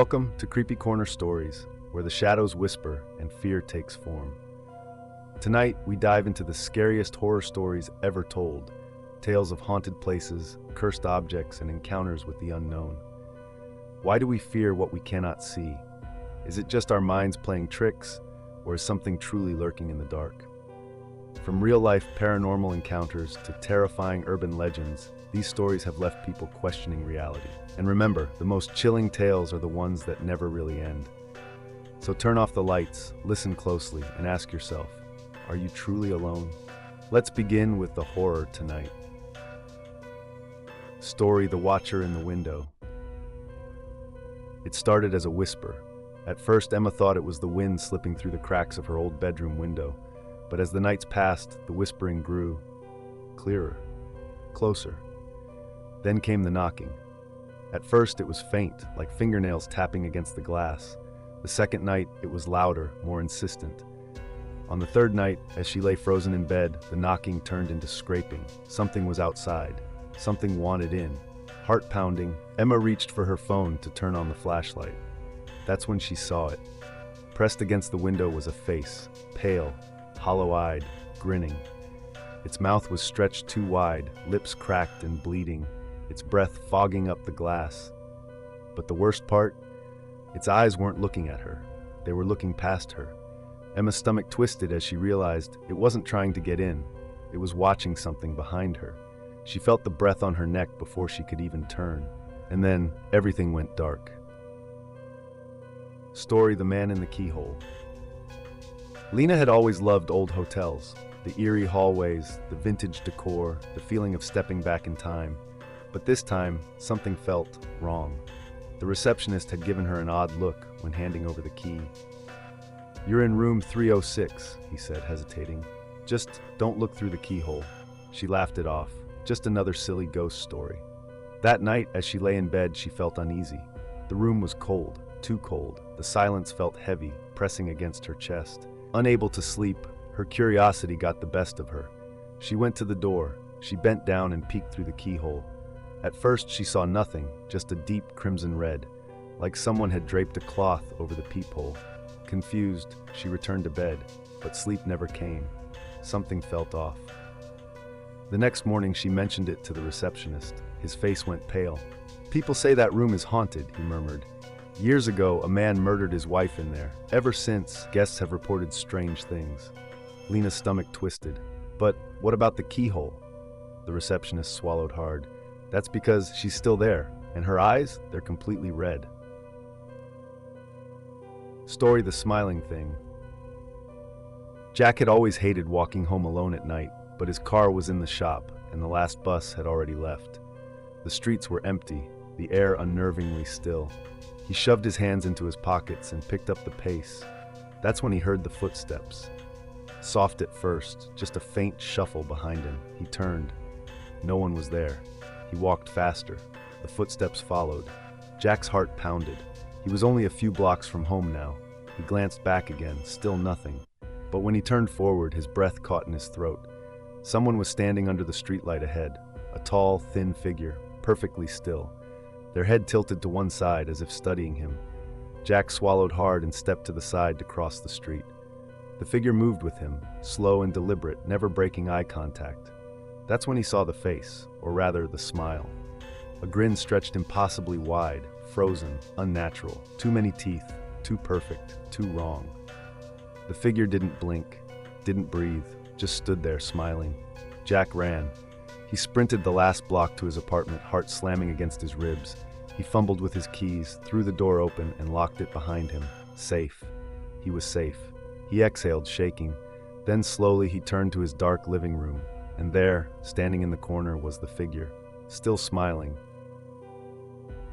Welcome to Creepy Corner Stories, where the shadows whisper and fear takes form. Tonight, we dive into the scariest horror stories ever told, tales of haunted places, cursed objects, and encounters with the unknown. Why do we fear what we cannot see? Is it just our minds playing tricks, or is something truly lurking in the dark? From real-life paranormal encounters to terrifying urban legends, these stories have left people questioning reality. And remember, the most chilling tales are the ones that never really end. So turn off the lights, listen closely, and ask yourself, are you truly alone? Let's begin with the horror tonight. Story: The Watcher in the Window. It started as a whisper. At first, Emma thought it was the wind slipping through the cracks of her old bedroom window. But as the nights passed, the whispering grew clearer, closer. Then came the knocking. At first, it was faint, like fingernails tapping against the glass. The second night, it was louder, more insistent. On the third night, as she lay frozen in bed, the knocking turned into scraping. Something was outside. Something wanted in. Heart pounding, Emma reached for her phone to turn on the flashlight. That's when she saw it. Pressed against the window was a face, pale, hollow-eyed, grinning. Its mouth was stretched too wide, lips cracked and bleeding, its breath fogging up the glass. But the worst part? Its eyes weren't looking at her. They were looking past her. Emma's stomach twisted as she realized it wasn't trying to get in. It was watching something behind her. She felt the breath on her neck before she could even turn. And then everything went dark. Story: The Man in the Keyhole. Lena had always loved old hotels, the eerie hallways, the vintage decor, the feeling of stepping back in time. But this time, something felt wrong. The receptionist had given her an odd look when handing over the key. "You're in room 306, he said, hesitating. "Just don't look through the keyhole." She laughed it off. Just another silly ghost story. That night, as she lay in bed, she felt uneasy. The room was cold, too cold. The silence felt heavy, pressing against her chest. Unable to sleep, her curiosity got the best of her. She went to the door. She bent down and peeked through the keyhole. At first, she saw nothing, just a deep crimson red, like someone had draped a cloth over the peephole. Confused, she returned to bed, but sleep never came. Something felt off. The next morning, she mentioned it to the receptionist. His face went pale. "People say that room is haunted," he murmured. "Years ago, a man murdered his wife in there. Ever since, guests have reported strange things." Lena's stomach twisted. "But what about the keyhole?" The receptionist swallowed hard. "That's because she's still there, and her eyes, they're completely red." Story: The Smiling Thing. Jack had always hated walking home alone at night, but his car was in the shop, and the last bus had already left. The streets were empty, the air unnervingly still. He shoved his hands into his pockets and picked up the pace. That's when he heard the footsteps. Soft at first, just a faint shuffle behind him. He turned. No one was there. He walked faster. The footsteps followed. Jack's heart pounded. He was only a few blocks from home now. He glanced back again, still nothing. But when he turned forward, his breath caught in his throat. Someone was standing under the streetlight ahead, a tall, thin figure, perfectly still. Their head tilted to one side as if studying him. Jack swallowed hard and stepped to the side to cross the street. The figure moved with him, slow and deliberate, never breaking eye contact. That's when he saw the face, or rather the smile. A grin stretched impossibly wide, frozen, unnatural. Too many teeth, too perfect, too wrong. The figure didn't blink, didn't breathe, just stood there smiling. Jack ran. He sprinted the last block to his apartment, heart slamming against his ribs. He fumbled with his keys, threw the door open, and locked it behind him. Safe. He was safe. He exhaled, shaking. Then slowly he turned to his dark living room, and there, standing in the corner, was the figure, still smiling.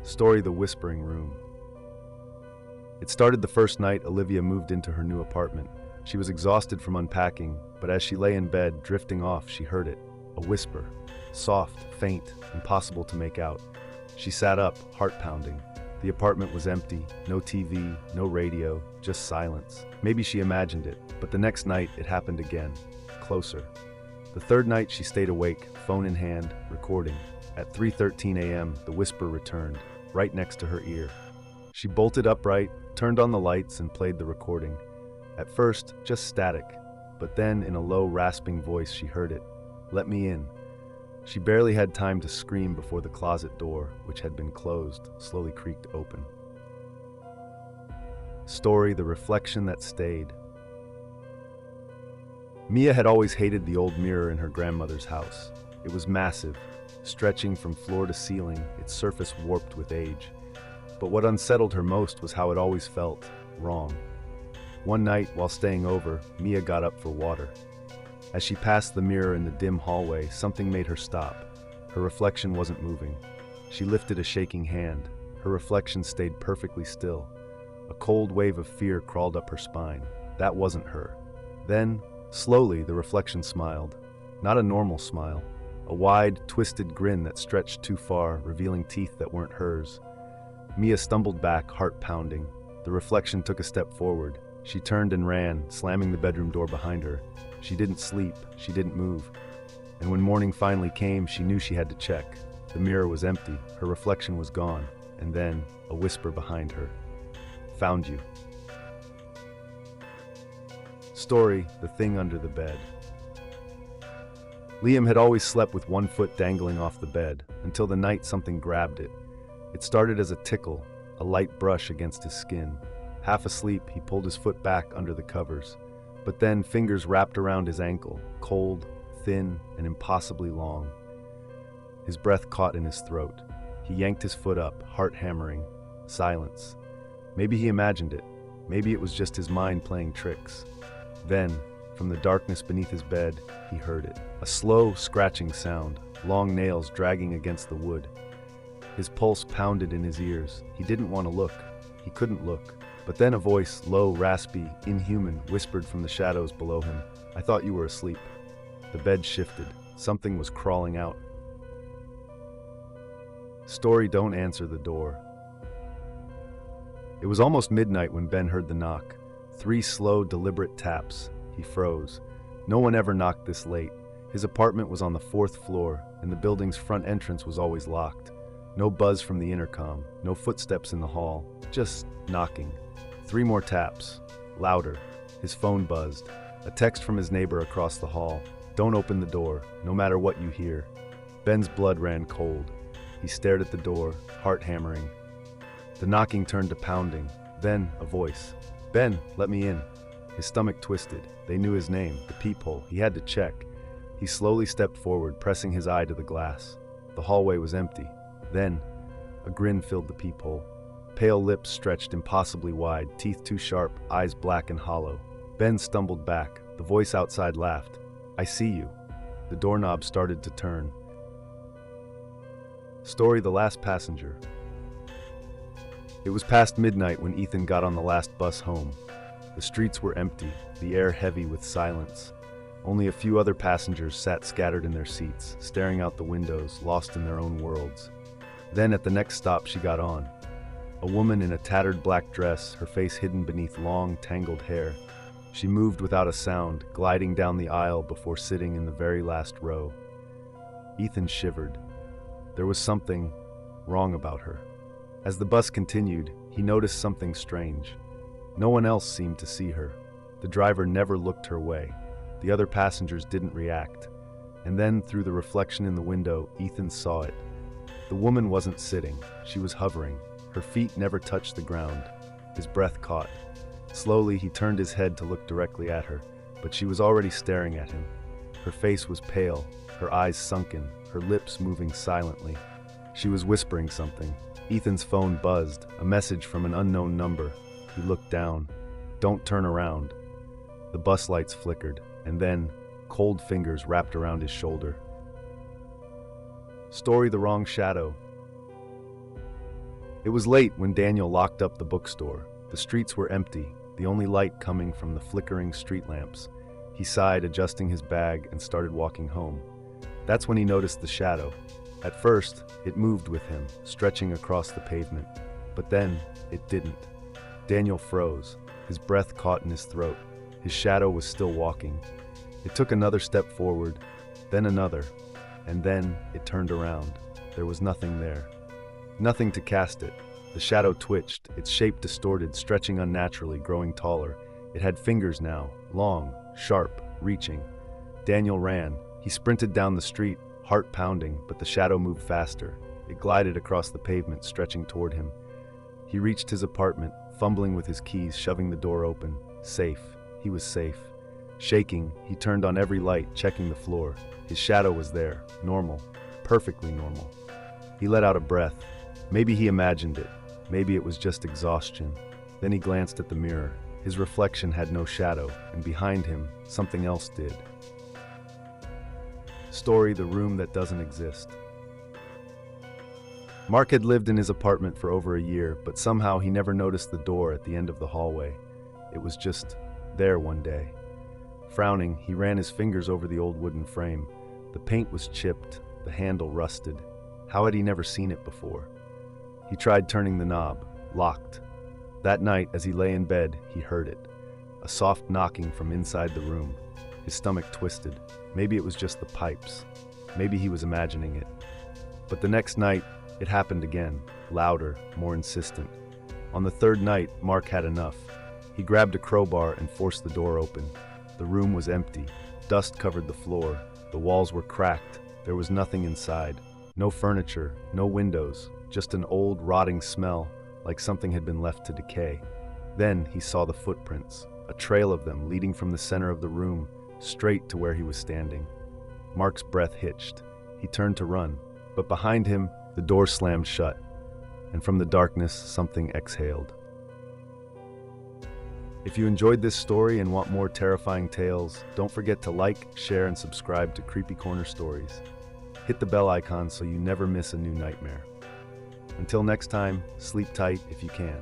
Story: The Whispering Room. It started the first night Olivia moved into her new apartment. She was exhausted from unpacking, but as she lay in bed, drifting off, she heard it. A whisper. Soft, faint, impossible to make out. She sat up, heart pounding. The apartment was empty, no TV, no radio, just silence. Maybe she imagined it, but the next night it happened again, closer. The third night she stayed awake, phone in hand, recording. At 3:13 a.m., the whisper returned, right next to her ear. She bolted upright, turned on the lights, and played the recording. At first, just static, but then in a low, rasping voice she heard it. "Let me in." She barely had time to scream before the closet door, which had been closed, slowly creaked open. Story: The Reflection That Stayed. Mia had always hated the old mirror in her grandmother's house. It was massive, stretching from floor to ceiling, its surface warped with age. But what unsettled her most was how it always felt wrong. One night, while staying over, Mia got up for water. As she passed the mirror in the dim hallway, something made her stop. Her reflection wasn't moving. She lifted a shaking hand. Her reflection stayed perfectly still. A cold wave of fear crawled up her spine. That wasn't her. Then, slowly, the reflection smiled. Not a normal smile. A wide, twisted grin that stretched too far, revealing teeth that weren't hers. Mia stumbled back, heart pounding. The reflection took a step forward. She turned and ran, slamming the bedroom door behind her. She didn't sleep, she didn't move. And when morning finally came, she knew she had to check. The mirror was empty, her reflection was gone, and then a whisper behind her. "Found you." Story: The Thing Under the Bed. Liam had always slept with one foot dangling off the bed, until the night something grabbed it. It started as a tickle, a light brush against his skin. Half asleep, he pulled his foot back under the covers. But then fingers wrapped around his ankle, cold, thin, and impossibly long. His breath caught in his throat. He yanked his foot up, heart hammering. Silence. Maybe he imagined it. Maybe it was just his mind playing tricks. Then, from the darkness beneath his bed, he heard it. A slow, scratching sound, long nails dragging against the wood. His pulse pounded in his ears. He didn't want to look. He couldn't look. But then a voice, low, raspy, inhuman, whispered from the shadows below him. "I thought you were asleep." The bed shifted. Something was crawling out. Story: Don't Answer the Door. It was almost midnight when Ben heard the knock. 3 slow, deliberate taps. He froze. No one ever knocked this late. His apartment was on the 4th floor, and the building's front entrance was always locked. No buzz from the intercom, no footsteps in the hall, just knocking. 3 more taps. Louder. His phone buzzed. A text from his neighbor across the hall. "Don't open the door, no matter what you hear." Ben's blood ran cold. He stared at the door, heart hammering. The knocking turned to pounding. Then a voice. "Ben, let me in." His stomach twisted. They knew his name, the peephole. He had to check. He slowly stepped forward, pressing his eye to the glass. The hallway was empty. Then, a grin filled the peephole. Pale lips stretched impossibly wide, teeth too sharp, eyes black and hollow. Ben stumbled back. The voice outside laughed. "I see you." The doorknob started to turn. Story: The Last Passenger. It was past midnight when Ethan got on the last bus home. The streets were empty, the air heavy with silence. Only a few other passengers sat scattered in their seats, staring out the windows, lost in their own worlds. Then at the next stop she got on. A woman in a tattered black dress, her face hidden beneath long, tangled hair. She moved without a sound, gliding down the aisle before sitting in the very last row. Ethan shivered. There was something wrong about her. As the bus continued, he noticed something strange. No one else seemed to see her. The driver never looked her way. The other passengers didn't react. And then, through the reflection in the window, Ethan saw it. The woman wasn't sitting. She was hovering. Her feet never touched the ground. His breath caught. Slowly, he turned his head to look directly at her, but she was already staring at him. Her face was pale, her eyes sunken, her lips moving silently. She was whispering something. Ethan's phone buzzed, a message from an unknown number. He looked down. "Don't turn around." The bus lights flickered, and then cold fingers wrapped around his shoulder. Story: The Wrong Shadow. It was late when Daniel locked up the bookstore. The streets were empty, the only light coming from the flickering street lamps. He sighed, adjusting his bag, and started walking home. That's when he noticed the shadow. At first, it moved with him, stretching across the pavement. But then, it didn't. Daniel froze. His breath caught in his throat. His shadow was still walking. It took another step forward, then another, and then it turned around. There was nothing there. Nothing to cast it. The shadow twitched, its shape distorted, stretching unnaturally, growing taller. It had fingers now, long, sharp, reaching. Daniel ran. He sprinted down the street, heart pounding, but the shadow moved faster. It glided across the pavement, stretching toward him. He reached his apartment, fumbling with his keys, shoving the door open. Safe. He was safe. Shaking, he turned on every light, checking the floor. His shadow was there, normal, perfectly normal. He let out a breath. Maybe he imagined it. Maybe it was just exhaustion. Then he glanced at the mirror. His reflection had no shadow, and behind him, something else did. Story: The Room That Doesn't Exist. Mark had lived in his apartment for over a year, but somehow he never noticed the door at the end of the hallway. It was just there one day. Frowning, he ran his fingers over the old wooden frame. The paint was chipped, the handle rusted. How had he never seen it before? He tried turning the knob, locked. That night, as he lay in bed, he heard it. A soft knocking from inside the room. His stomach twisted. Maybe it was just the pipes. Maybe he was imagining it. But the next night, it happened again, louder, more insistent. On the third night, Mark had enough. He grabbed a crowbar and forced the door open. The room was empty. Dust covered the floor. The walls were cracked. There was nothing inside. No furniture, no windows, just an old, rotting smell, like something had been left to decay. Then he saw the footprints, a trail of them leading from the center of the room, straight to where he was standing. Mark's breath hitched. He turned to run, but behind him, the door slammed shut, and from the darkness, something exhaled. If you enjoyed this story and want more terrifying tales, don't forget to like, share, and subscribe to Creepy Corner Stories. Hit the bell icon so you never miss a new nightmare. Until next time, sleep tight if you can.